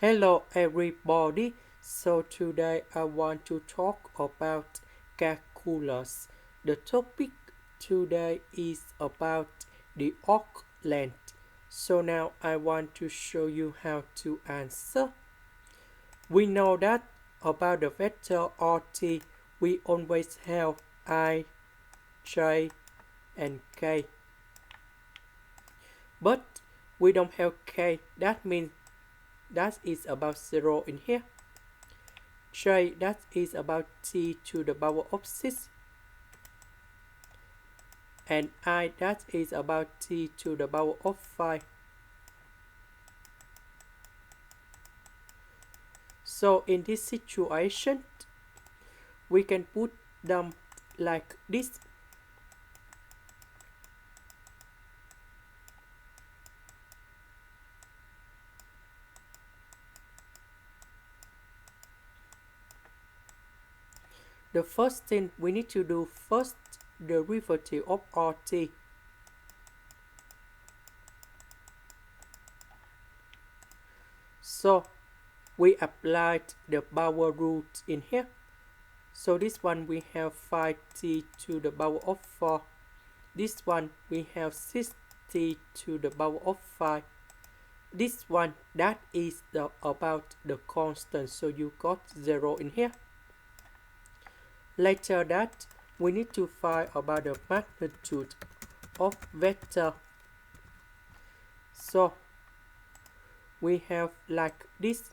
Hello everybody. So today I want to talk about calculus. The topic today is about the arc length. So now I want to show you how to answer. We know that about the vector RT we always have I, J and K. But we don't have K. That means that is about 0 in here. J, that is about t to the power of 6, and I, that is about t to the power of 5. So in this situation, we can put them like this. The first thing we need to do first, the derivative of RT. So we applied the power rule in here. So this one we have 5t to the power of 4. This one we have 6t to the power of 5. This one, that is about the constant, so you got 0 in here. Later that, we need to find about the magnitude of vector. So we have like this.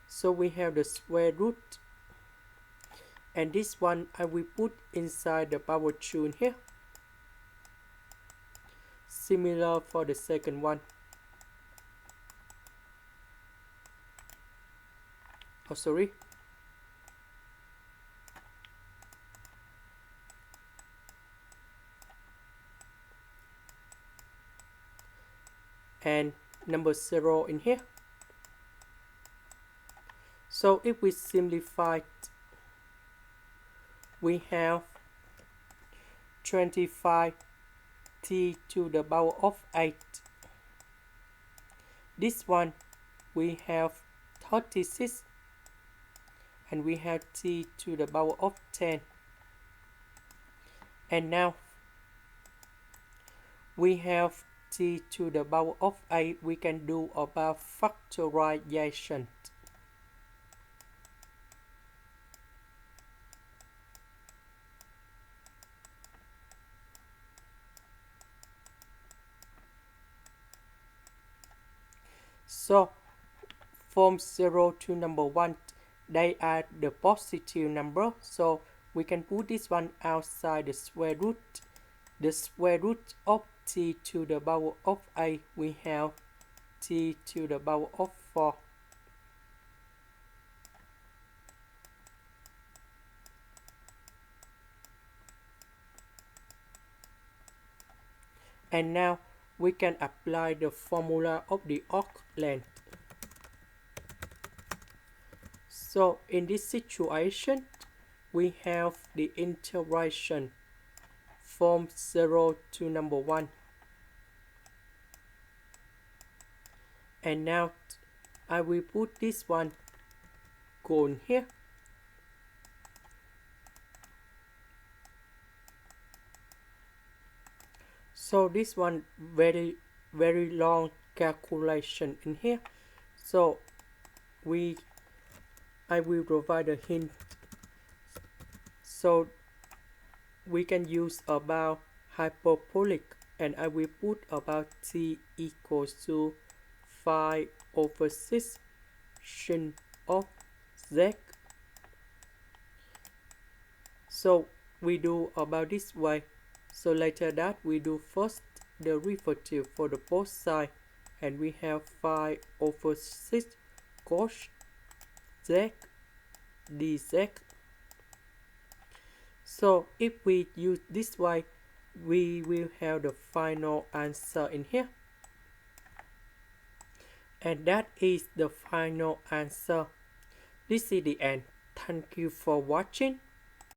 So we have the square root, and this one I will put inside the power 2 in here. Similar for the second one. Oh, sorry. And number 0 in here. So if we simplify, we have 25t to the power of 8. This one we have 36, and we have t to the power of 10. And now we have t to the power of 8. We can do about factorization. So from 0 to number 1, they are the positive number, so we can put this one outside the square root. The square root of t to the power of 8, we have t to the power of 4. And now we can apply the formula of the arc length. So in this situation, we have the integration from 0 to number 1. And now I will put this one going here. So this one very long calculation in here. So I will provide a hint. So we can use about hyperbolic, and I will put about t equals to 5 over 6 sin of z. So we do about this way. So later that we do first the derivative for the both side, and we have 5 over 6 cos z dz. So if we use this way, we will have the final answer in here. And that is the final answer. This is the end. Thank you for watching.